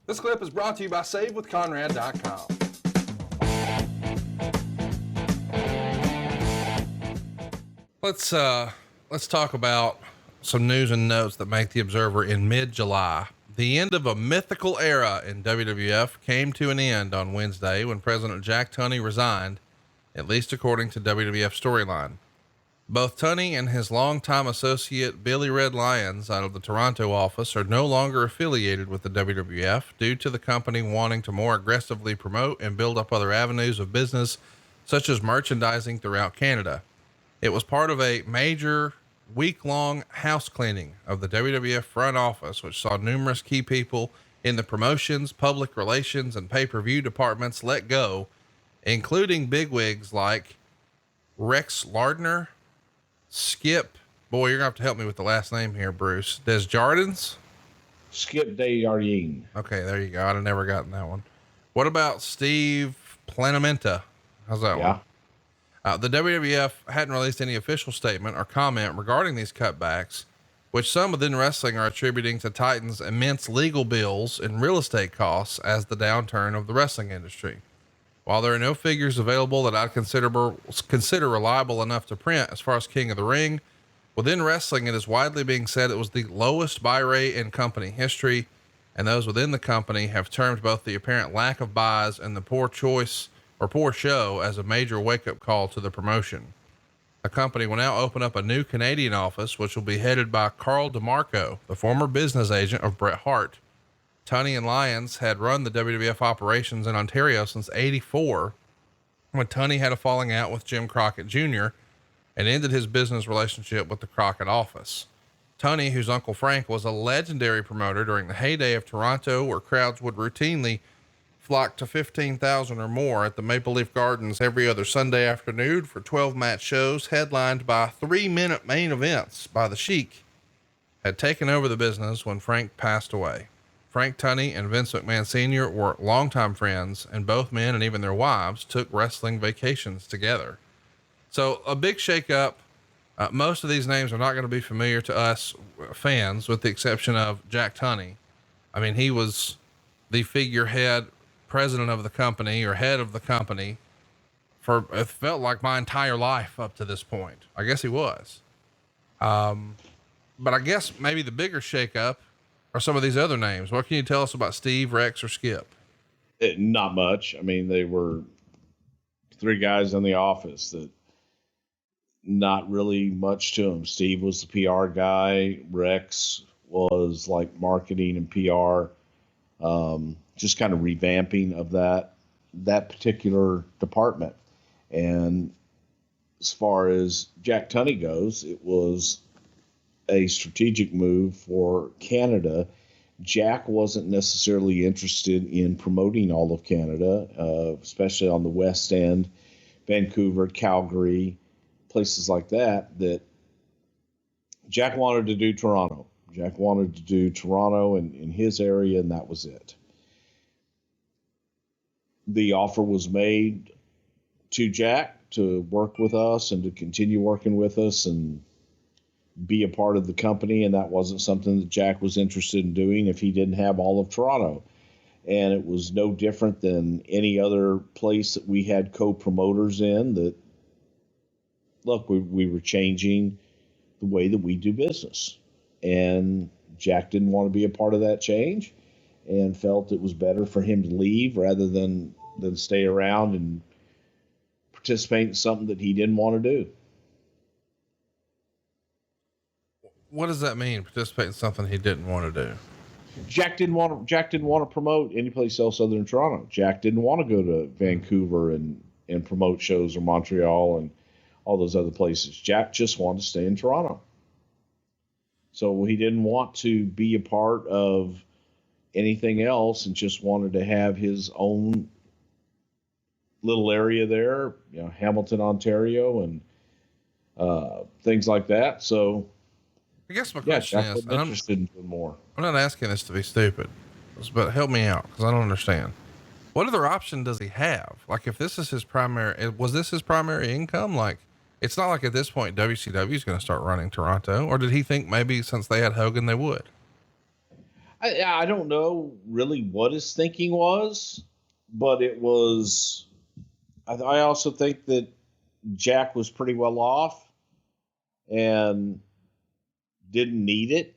This clip is brought to you by SaveWithConrad.com. Let's talk about some news and notes that make the Observer in mid-July. The end of a mythical era in WWF came to an end on Wednesday when President Jack Tunney resigned, at least according to WWF Storyline. Both Tunney and his longtime associate Billy Red Lyons out of the Toronto office are no longer affiliated with the WWF due to the company wanting to more aggressively promote and build up other avenues of business, such as merchandising throughout Canada. It was part of a major week-long house cleaning of the WWF front office, which saw numerous key people in the promotions, public relations, and pay-per-view departments let go, including bigwigs like Rex Lardner, Skip, boy, you're gonna have to help me with the last name here, Bruce. Desjardins? Skip Desjardins. Okay, there you go. I'd have never gotten that one. What about Steve Planamenta? How's that one? The WWF hadn't released any official statement or comment regarding these cutbacks, which some within wrestling are attributing to Titan's immense legal bills and real estate costs as the downturn of the wrestling industry. While there are no figures available that I'd consider reliable enough to print as far as King of the Ring, within wrestling, it is widely being said it was the lowest buy rate in company history, and those within the company have termed both the apparent lack of buys and the poor choice or poor show as a major wake-up call to the promotion. The company will now open up a new Canadian office, which will be headed by Carl DeMarco, the former business agent of Bret Hart. Tunney and Lyons had run the WWF operations in Ontario since '84, when Tunney had a falling out with Jim Crockett Jr. and ended his business relationship with the Crockett office. Tunney, whose Uncle Frank was a legendary promoter during the heyday of Toronto, where crowds would routinely flock to 15,000 or more at the Maple Leaf Gardens every other Sunday afternoon for 12-match shows headlined by 3-minute main events by the Sheik, had taken over the business when Frank passed away. Frank Tunney and Vince McMahon Sr. were longtime friends, and both men and even their wives took wrestling vacations together. So a big shakeup. Most of these names are not going to be familiar to us fans, with the exception of Jack Tunney. I mean, he was the figurehead president of the company or head of the company for, it felt like, my entire life up to this point. I guess he was. But I guess maybe the bigger shakeup are some of these other names. What can you tell us about Steve, Rex, or Skip? Not much. I mean, they were three guys in the office that not really much to them. Steve was the PR guy. Rex was like marketing and PR, just kind of revamping of that particular department. And as far as Jack Tunney goes, it was a strategic move for Canada. Jack wasn't necessarily interested in promoting all of Canada, especially on the West End, Vancouver, Calgary, places like that Jack wanted to do Toronto. Jack wanted to do Toronto in his area, and that was it. The offer was made to Jack to work with us and to continue working with us and be a part of the company, and that wasn't something that Jack was interested in doing if he didn't have all of Toronto. And it was no different than any other place that we had co-promoters in. That, look, we were changing the way that we do business, and Jack didn't want to be a part of that change and felt it was better for him to leave rather than stay around and participate in something that he didn't want to do. What does that mean? Participate in something he didn't want to do? Jack didn't want to promote anyplace else other than Toronto. Jack didn't want to go to Vancouver and promote shows, or Montreal and all those other places. Jack just wanted to stay in Toronto. So he didn't want to be a part of anything else and just wanted to have his own little area there, Hamilton, Ontario, and things like that. So I guess my question is, I'm interested in doing more. I'm not asking this to be stupid, but help me out, because I don't understand. What other option does he have? Like, if this is his primary, was this his primary income? Like, it's not like at this point WCW is going to start running Toronto, or did he think maybe since they had Hogan they would? I don't know really what his thinking was, but it was. I also think that Jack was pretty well off and didn't need it.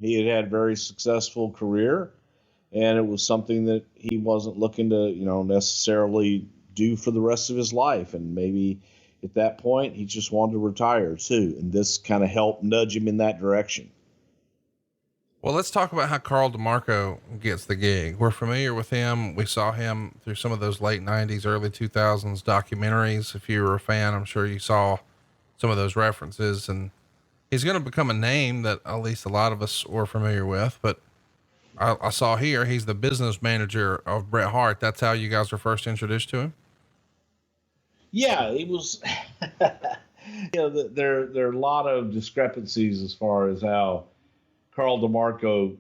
He had a very successful career, and it was something that he wasn't looking to, necessarily do for the rest of his life. And maybe at that point, he just wanted to retire too. And this kind of helped nudge him in that direction. Well, let's talk about how Carl DeMarco gets the gig. We're familiar with him. We saw him through some of those late 90s, early 2000s documentaries. If you were a fan, I'm sure you saw some of those references, and he's going to become a name that at least a lot of us were familiar with. But I saw here, he's the business manager of Bret Hart. That's how you guys were first introduced to him. Yeah, it was, there are a lot of discrepancies as far as how Carl DeMarco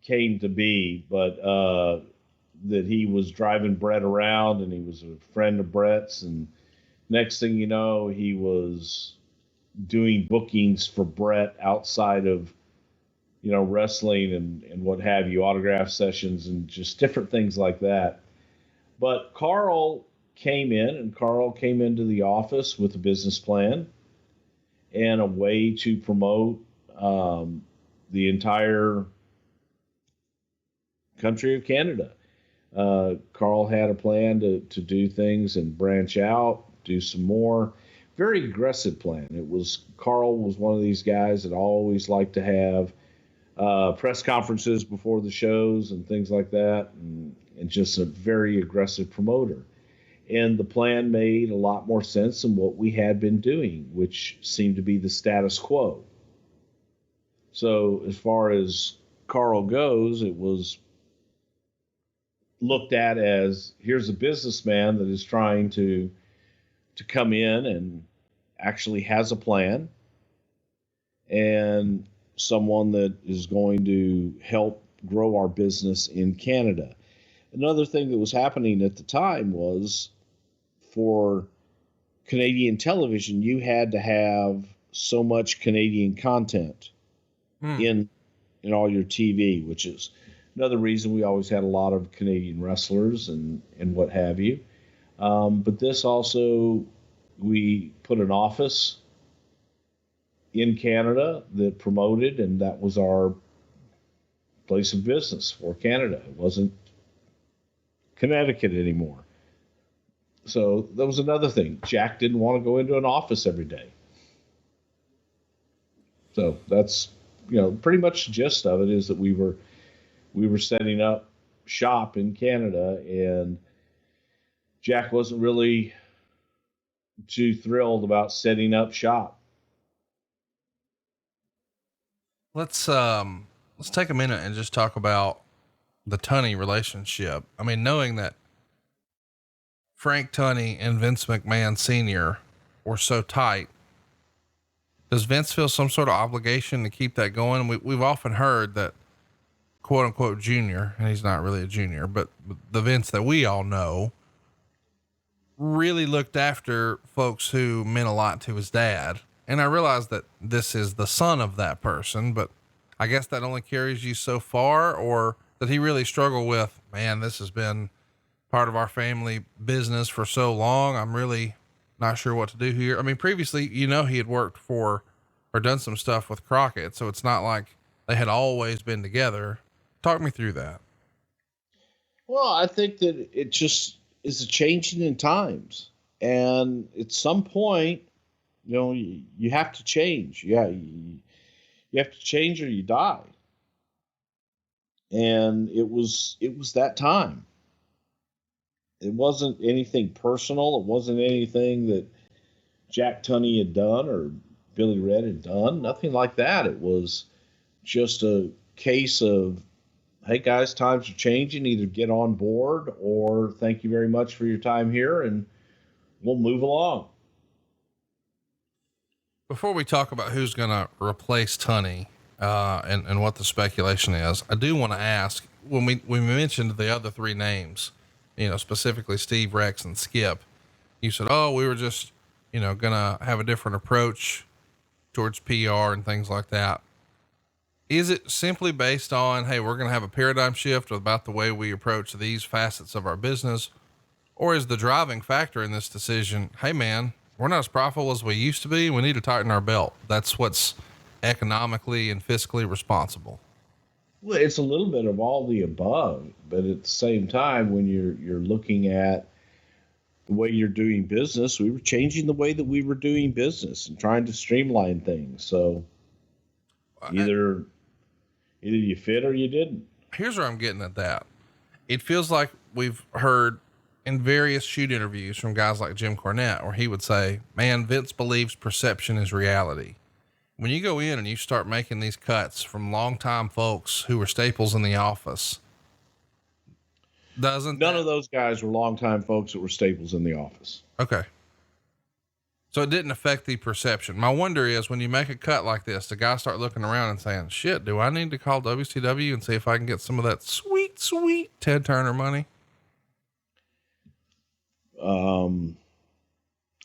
came to be, but that he was driving Bret around and he was a friend of Bret's, and next thing you know, he was doing bookings for Bret outside of, wrestling and what have you, autograph sessions and just different things like that. But Carl came into the office with a business plan and a way to promote the entire country of Canada. Carl had a plan to do things and branch out, do some more. Very aggressive plan. Carl was one of these guys that always liked to have press conferences before the shows and things like that, and just a very aggressive promoter. And the plan made a lot more sense than what we had been doing, which seemed to be the status quo. So as far as Carl goes, it was looked at as, here's a businessman that is trying to come in and actually has a plan, and someone that is going to help grow our business in Canada. Another thing that was happening at the time was, for Canadian television, you had to have so much Canadian content in all your TV, which is another reason we always had a lot of Canadian wrestlers and what have you. But this also, we put an office in Canada that promoted, and that was our place of business for Canada. It wasn't Connecticut anymore. So that was another thing. Jack didn't want to go into an office every day. So that's, pretty much the gist of it, is that we were setting up shop in Canada, and Jack wasn't really too thrilled about setting up shop. Let's take a minute and just talk about the Tunney relationship. I mean, knowing that Frank Tunney and Vince McMahon Sr. were so tight, does Vince feel some sort of obligation to keep that going? We've often heard that quote unquote junior, and he's not really a junior, but the Vince that we all know really looked after folks who meant a lot to his dad. And I realize that this is the son of that person, but I guess that only carries you so far. Or did he really struggle with, man, this has been part of our family business for so long, I'm really not sure what to do here? I mean, previously, he had worked for or done some stuff with Crockett, so it's not like they had always been together. Talk me through that. Well, I think that it just is a changing in times, and at some point, you have to change. Yeah, you have to change or you die. And it was that time. It wasn't anything personal. It wasn't anything that Jack Tunney had done or Billy Red had done. Nothing like that. It was just a case of, hey guys, times are changing. Either get on board or thank you very much for your time here, and we'll move along. Before we talk about who's going to replace Tunney, and what the speculation is, I do want to ask, when we mentioned the other three names, specifically Steve, Rex, and Skip, you said, oh, we were just, gonna have a different approach towards PR and things like that. Is it simply based on, hey, we're going to have a paradigm shift about the way we approach these facets of our business? Or is the driving factor in this decision, hey man, we're not as profitable as we used to be. We need to tighten our belt. That's what's economically and fiscally responsible. Well, it's a little bit of all the above, but at the same time, when you're looking at the way you're doing business, we were changing the way that we were doing business and trying to streamline things. So either you fit or you didn't. Here's where I'm getting at that. It feels like we've heard in various shoot interviews from guys like Jim Cornette, where he would say, man, Vince believes perception is reality. When you go in and you start making these cuts from longtime folks who were staples in the office, none of those guys were longtime folks that were staples in the office. Okay. So it didn't affect the perception. My wonder is, when you make a cut like this, the guys start looking around and saying, shit, do I need to call WCW and see if I can get some of that sweet, sweet Ted Turner money?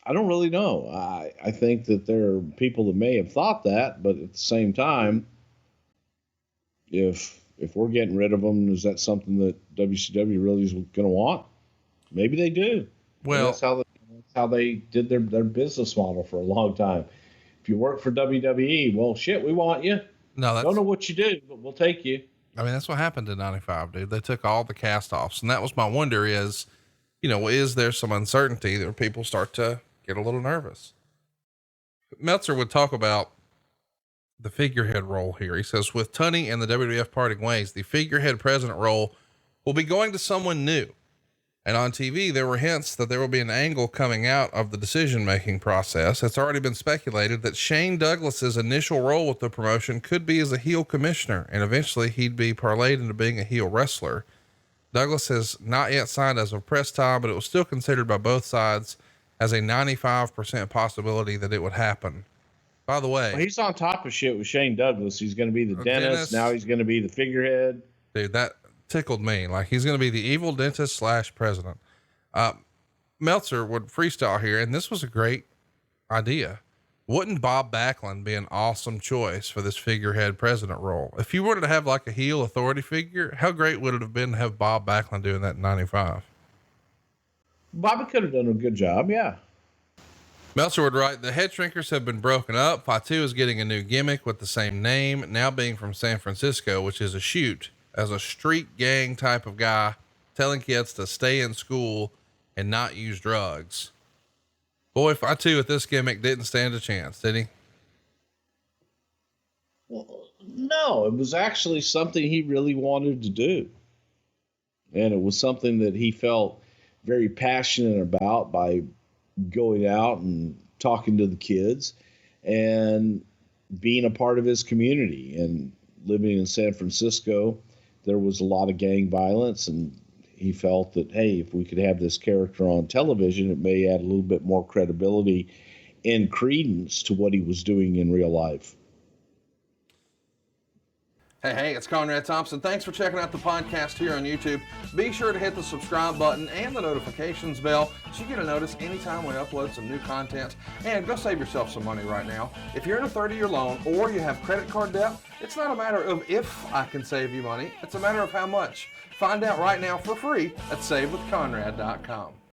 I don't really know. I think that there are people that may have thought that, but at the same time, if we're getting rid of them, is that something that WCW really is going to want? Maybe they do. Well, that's how they did their business model for a long time. If you work for WWE, well, shit, we want you. No, don't know what you do, but we'll take you. I mean, that's what happened in 95, dude. They took all the cast offs, and that was my wonder is, is there some uncertainty that people start to get a little nervous? Meltzer would talk about the figurehead role here. He says, with Tunney and the WWF parting ways, the figurehead president role will be going to someone new. And on TV, there were hints that there will be an angle coming out of the decision-making process. It's already been speculated that Shane Douglas's initial role with the promotion could be as a heel commissioner, and eventually he'd be parlayed into being a heel wrestler. Douglas has not yet signed as of press time, but it was still considered by both sides as a 95% possibility that it would happen. By the way, he's on top of shit with Shane Douglas. He's going to be the dentist. Now he's going to be the figurehead. Dude, that tickled me. Like, he's going to be the evil dentist / president. Meltzer would freestyle here, and this was a great idea. Wouldn't Bob Backlund be an awesome choice for this figurehead president role? If you wanted to have like a heel authority figure, how great would it have been to have Bob Backlund doing that in 95? Bobby could have done a good job. Yeah. Meltzer would write, the Head Shrinkers have been broken up. Fatu is getting a new gimmick with the same name, now being from San Francisco, which is a shoot as a street gang type of guy, telling kids to stay in school and not use drugs. Boy, Fatu with this gimmick didn't stand a chance, did he? Well, no, it was actually something he really wanted to do. And it was something that he felt very passionate about by going out and talking to the kids and being a part of his community. And living in San Francisco, there was a lot of gang violence, and he felt that, hey, if we could have this character on television, it may add a little bit more credibility and credence to what he was doing in real life. Hey, it's Conrad Thompson. Thanks for checking out the podcast here on YouTube. Be sure to hit the subscribe button and the notifications bell so you get a notice anytime we upload some new content. And go save yourself some money right now. If you're in a 30-year loan or you have credit card debt, it's not a matter of if I can save you money. It's a matter of how much. Find out right now for free at SaveWithConrad.com.